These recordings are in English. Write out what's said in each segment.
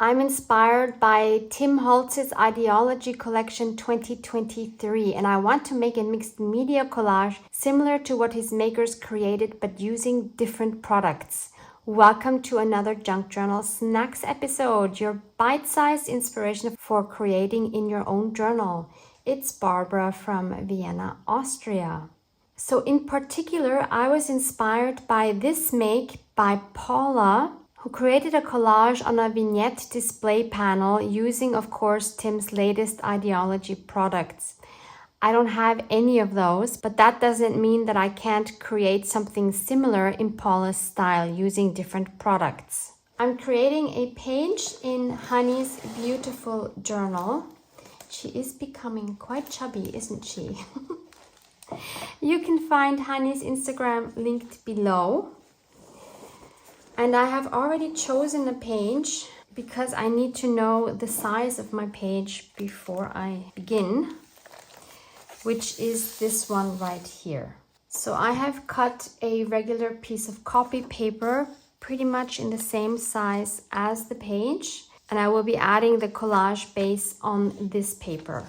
I'm inspired by Tim Holtz's Ideology Collection 2023, and I want to make a mixed media collage similar to what his makers created but using different products. Welcome to another Junk Journal Snacks episode, your bite-sized inspiration for creating in your own journal. It's Barbara from Vienna, Austria. So in particular, I was inspired by this make by Paula, who created a collage on a vignette display panel using, of course, Tim's latest ideology products. I don't have any of those, but that doesn't mean that I can't create something similar in Paula's style using different products. I'm creating a page in Honey's beautiful journal. She is becoming quite chubby, isn't she? You can find Honey's Instagram linked below. And I have already chosen a page because I need to know the size of my page before I begin, which is this one right here. So I have cut a regular piece of copy paper pretty much in the same size as the page, and I will be adding the collage base on this paper.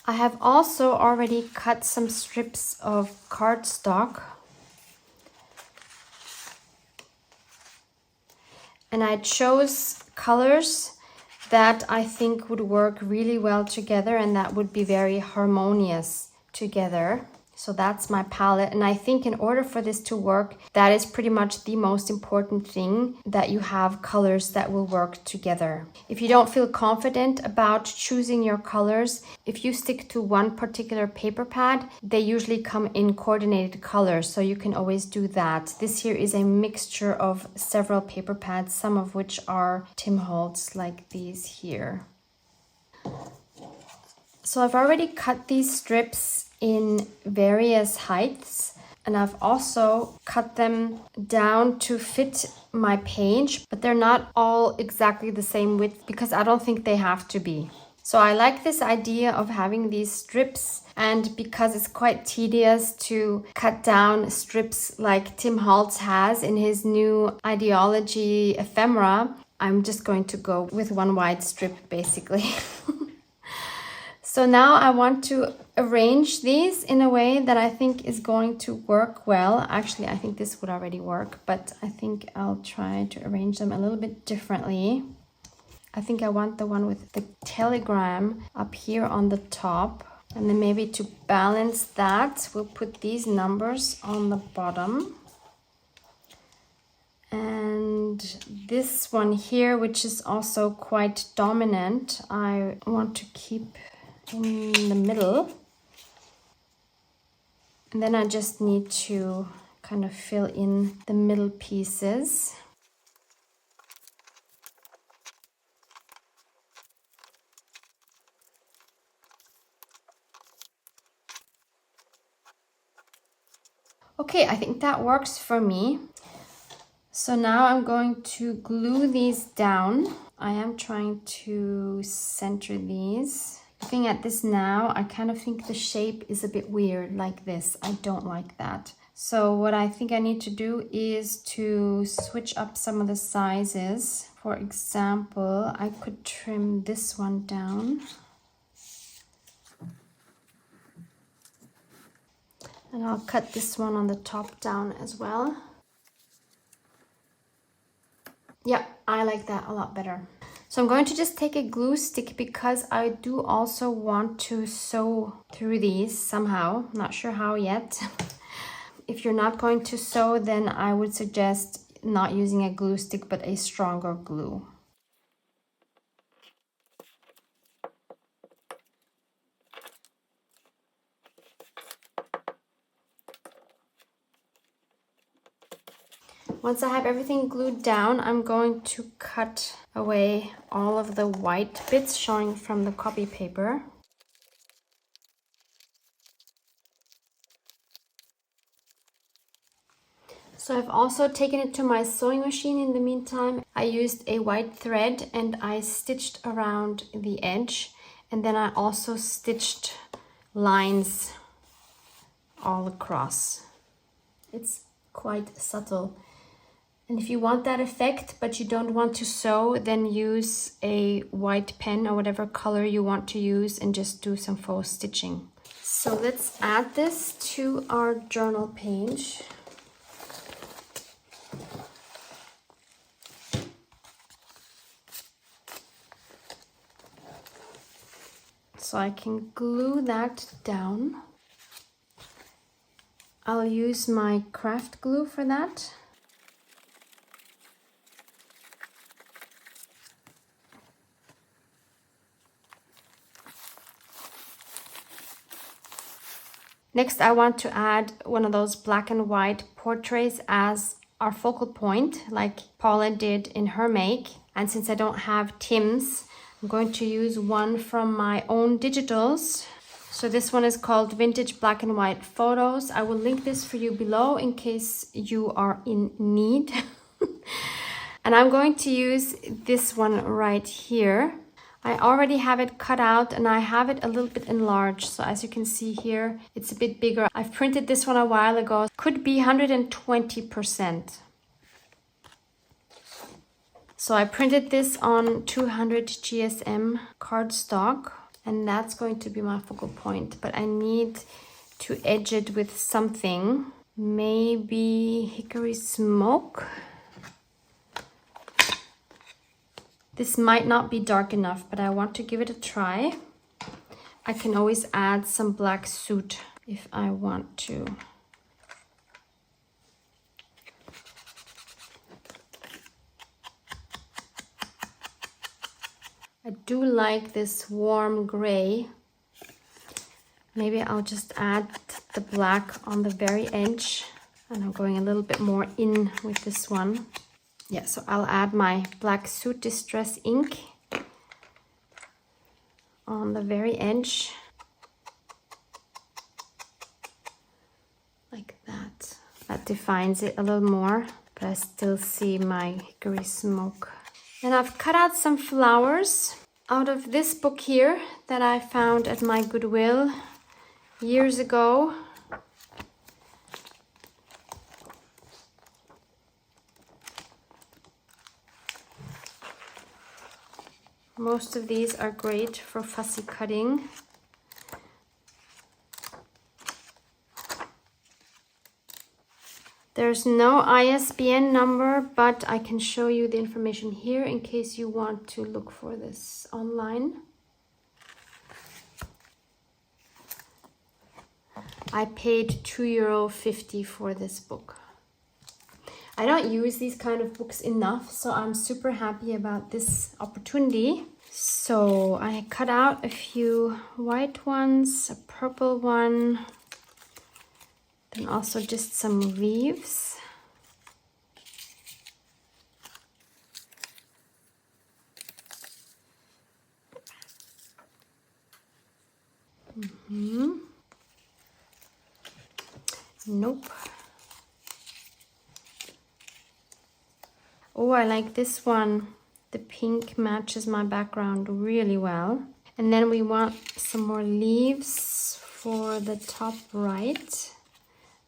I have also already cut some strips of cardstock. And I chose colors that I think would work really well together and that would be very harmonious together. So that's my palette. And I think in order for this to work, that is pretty much the most important thing, that you have colors that will work together. If you don't feel confident about choosing your colors, if you stick to one particular paper pad, they usually come in coordinated colors, so you can always do that. This here is a mixture of several paper pads, some of which are Tim Holtz, like these here. So I've already cut these strips in various heights, and I've also cut them down to fit my page, but they're not all exactly the same width because I don't think they have to be. So I like this idea of having these strips, and because it's quite tedious to cut down strips like Tim Holtz has in his new ideology ephemera, I'm just going to go with one wide strip basically. So now I want to arrange these in a way that I think is going to work well. Actually, I think this would already work, but I think I'll try to arrange them a little bit differently. I think I want the one with the telegram up here on the top. And then maybe to balance that, we'll put these numbers on the bottom. And this one here, which is also quite dominant, I want to keep in the middle. And then I just need to kind of fill in the middle pieces. Okay, I think that works for me. So now I'm going to glue these down. I am trying to center these. Looking at this now, I kind of think the shape is a bit weird like this. I don't like that. So what I think I need to do is to switch up some of the sizes. For example, I could trim this one down. And I'll cut this one on the top down as well. Yeah, I like that a lot better. So I'm going to just take a glue stick because I do also want to sew through these somehow. Not sure how yet. If you're not going to sew, then I would suggest not using a glue stick, but a stronger glue. Once I have everything glued down, I'm going to cut away all of the white bits showing from the copy paper. So I've also taken it to my sewing machine in the meantime. I used a white thread and I stitched around the edge, and then I also stitched lines all across. It's quite subtle. And if you want that effect, but you don't want to sew, then use a white pen or whatever color you want to use and just do some faux stitching. So let's add this to our journal page. So I can glue that down. I'll use my craft glue for that. Next, I want to add one of those black and white portraits as our focal point, like Paula did in her make. And since I don't have Tim's, I'm going to use one from my own digitals. So this one is called Vintage Black and White Photos. I will link this for you below in case you are in need. And I'm going to use this one right here. I already have it cut out and I have it a little bit enlarged. So as you can see here, it's a bit bigger. I've printed this one a while ago. Could be 120%. So I printed this on 200 GSM cardstock, and that's going to be my focal point. But I need to edge it with something. Maybe hickory smoke. This might not be dark enough, but I want to give it a try. I can always add some black soot if I want to. I do like this warm gray. Maybe I'll just add the black on the very edge. And I'm going a little bit more in with this one. Yeah, so I'll add my black Soot Distress ink on the very edge. Like that. That defines it a little more, but I still see my hickory smoke. Then I've cut out some flowers out of this book here that I found at my Goodwill years ago. Most of these are great for fussy cutting. There's no ISBN number, but I can show you the information here in case you want to look for this online. I paid €2.50 for this book. I don't use these kind of books enough, so I'm super happy about this opportunity. So I cut out a few white ones, a purple one, then also just some leaves. Nope. Oh, I like this one. The pink matches my background really well. And then we want some more leaves for the top right.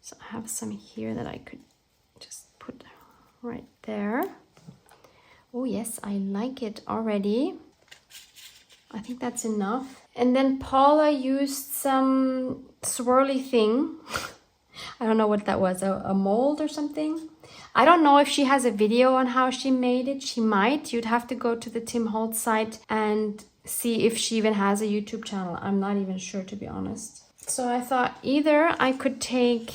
So I have some here that I could just put right there. Oh yes, I like it already. I think that's enough. And then Paula used some swirly thing. I don't know what that was, a mold or something. I don't know if she has a video on how she made it. She might. You'd have to go to the Tim Holtz site and see if she even has a YouTube channel. I'm not even sure, to be honest. So I thought either I could take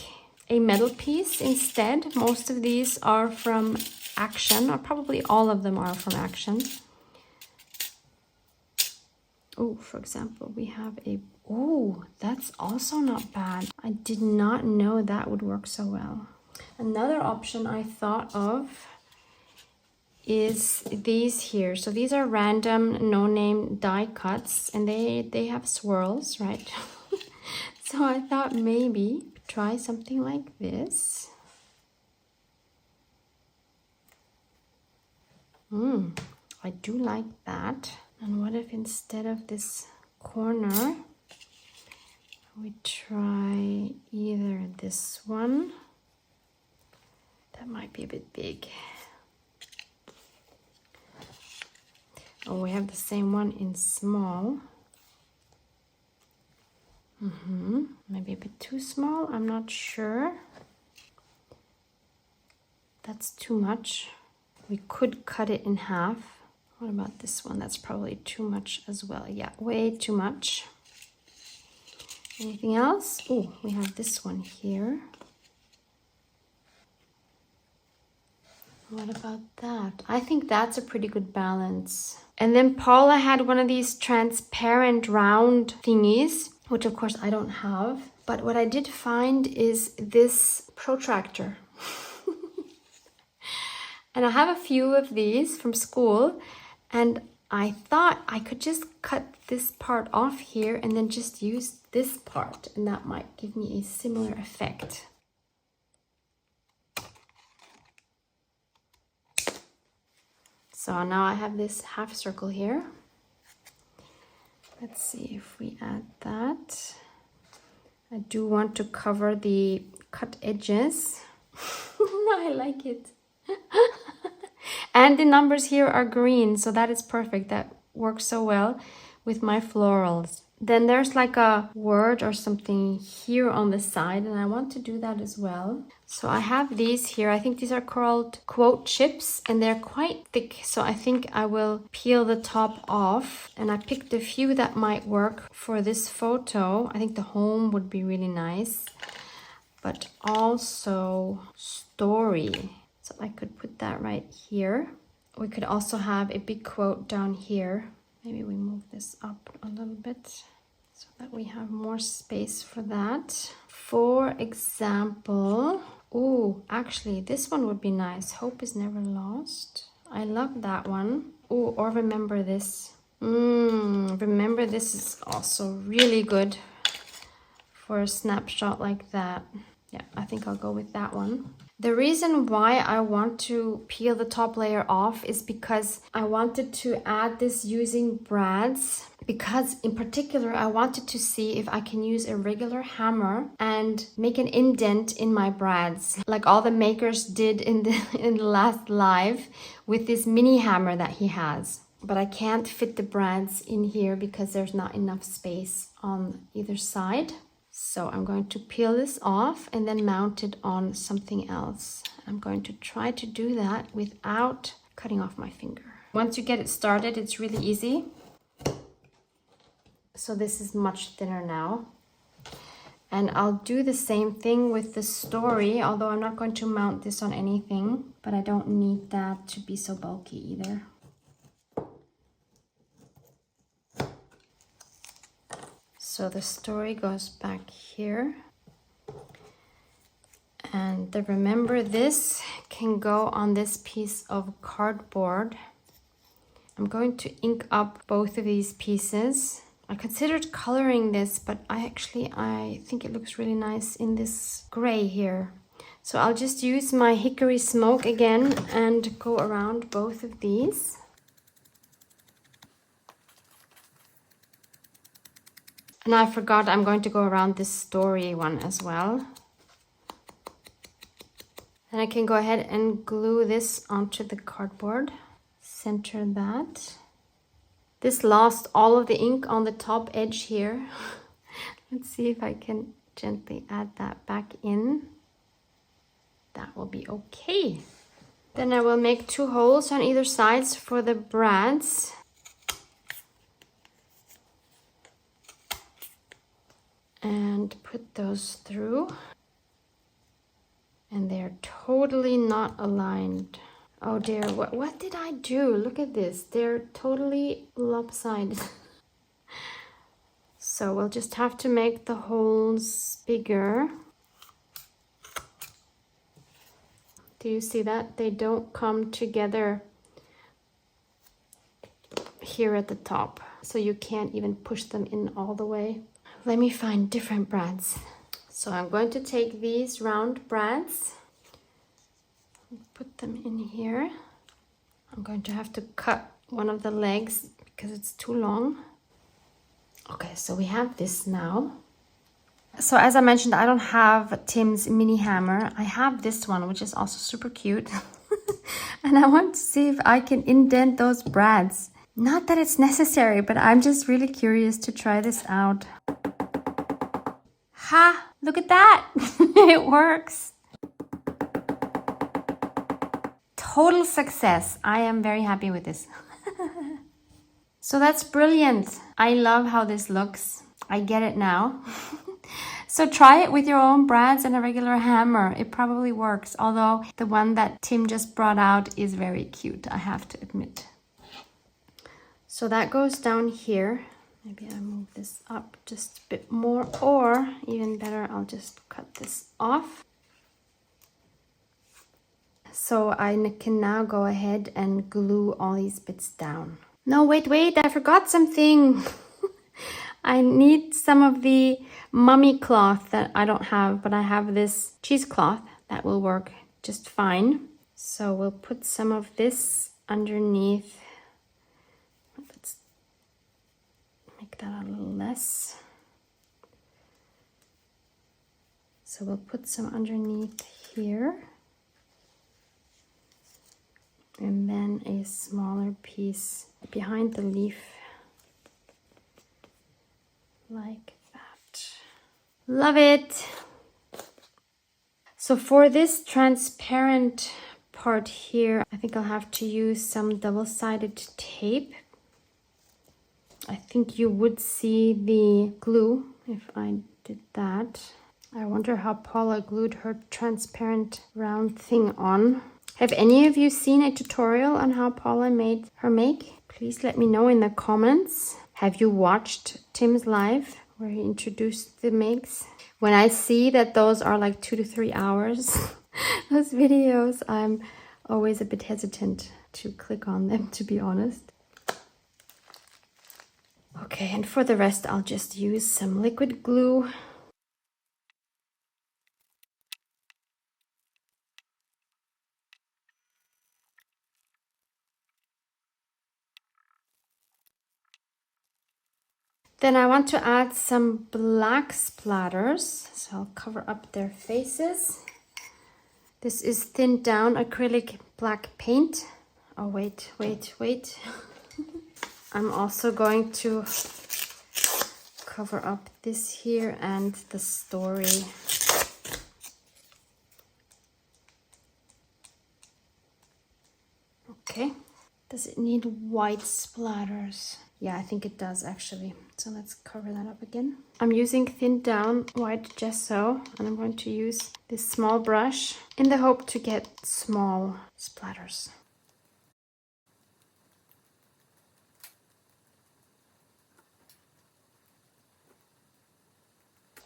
a metal piece instead. Most of these are from Action, or probably all of them are from Action. Oh, for example, we have a... Oh, that's also not bad. I did not know that would work so well. Another option I thought of is these here. So these are random no-name die cuts, and they have swirls, right? So I thought maybe try something like this. I do like that. And what if instead of this corner, we try either this one? That might be a bit big. Oh, we have the same one in small. Maybe a bit too small, I'm not sure. That's too much. We could cut it in half. What about this one? That's probably too much as well. Yeah, way too much. Anything else? Oh, we have this one here. What about that? I think that's a pretty good balance. And then Paula had one of these transparent round thingies, which of course I don't have. But what I did find is this protractor. And I have a few of these from school, and I thought I could just cut this part off here and then just use this part, and that might give me a similar effect. So now I have this half circle here. Let's see if we add that. I do want to cover the cut edges. I like it. And the numbers here are green, so that is perfect. That works so well with my florals. Then there's like a word or something here on the side, and I want to do that as well. So I have these here. I think these are called quote chips, and they're quite thick. So I think I will peel the top off, and I picked a few that might work for this photo. I think the home would be really nice, but also story. So I could put that right here. We could also have a big quote down here. Maybe we move this up a little bit so that we have more space for that. For example, oh, actually this one would be nice. Hope is never lost. I love that one. Oh, or remember this. Remember this is also really good for a snapshot like that. Yeah, I think I'll go with that one. The reason why I want to peel the top layer off is because I wanted to add this using brads, because in particular I wanted to see if I can use a regular hammer and make an indent in my brads, like all the makers did in the last live with this mini hammer that he has. But I can't fit the brads in here because there's not enough space on either side. So I'm going to peel this off and then mount it on something else. I'm going to try to do that without cutting off my finger. Once you get it started, it's really easy. So this is much thinner now. And I'll do the same thing with the story, although I'm not going to mount this on anything, but I don't need that to be so bulky either. So the story goes back here. And the remember this can go on this piece of cardboard. I'm going to ink up both of these pieces. I considered coloring this, but I think it looks really nice in this gray here. So I'll just use my hickory smoke again and go around both of these. And I forgot I'm going to go around this story one as well. And I can go ahead and glue this onto the cardboard. Center that. This lost all of the ink on the top edge here. Let's see if I can gently add that back in. That will be okay. Then I will make 2 holes on either sides for the brads. And put those through. And they're totally not aligned. Oh dear, what did I do? Look at this. They're totally lopsided. So we'll just have to make the holes bigger. Do you see that? They don't come together here at the top. So you can't even push them in all the way. Let me find different brads. So I'm going to take these round brads, put them in here. I'm going to have to cut one of the legs because it's too long. Okay, so we have this now. So as I mentioned, I don't have Tim's mini hammer. I have this one, which is also super cute. And I want to see if I can indent those brads. Not that it's necessary, but I'm just really curious to try this out. Ha! Look at that! It works! Total success. I am very happy with this. So that's brilliant. I love how this looks. I get it now. So try it with your own brads and a regular hammer. It probably works, although the one that Tim just brought out is very cute, I have to admit. So that goes down here. Maybe I move this up just a bit more, or even better, I'll just cut this off. So I can now go ahead and glue all these bits down. No, wait, I forgot something. I need some of the mummy cloth that I don't have, but I have this cheesecloth that will work just fine. So we'll put some of this underneath. Let's make that a little less. So we'll put some underneath here. And then a smaller piece behind the leaf, like that. Love it! So for this transparent part here, I think I'll have to use some double-sided tape. I think you would see the glue if I did that. I wonder how Paula glued her transparent round thing on. Have any of you seen a tutorial on how Paula made her make? Please let me know in the comments. Have you watched Tim's live where he introduced the makes? When I see that those are like 2 to 3 hours, those videos, I'm always a bit hesitant to click on them, to be honest. Okay, and for the rest, I'll just use some liquid glue. Then I want to add some black splatters, so I'll cover up their faces. This is thinned down acrylic black paint. Oh, wait. I'm also going to cover up this here and the story. Okay. Does it need white splatters? Yeah, I think it does actually. So let's cover that up again. I'm using thinned down white gesso, and I'm going to use this small brush in the hope to get small splatters.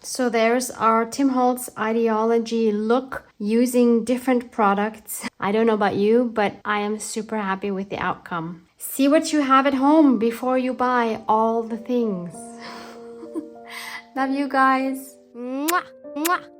So there's our Tim Holtz idea-ology look using different products. I don't know about you, but I am super happy with the outcome. See what you have at home before you buy all the things. Love you guys. Mwah, mwah.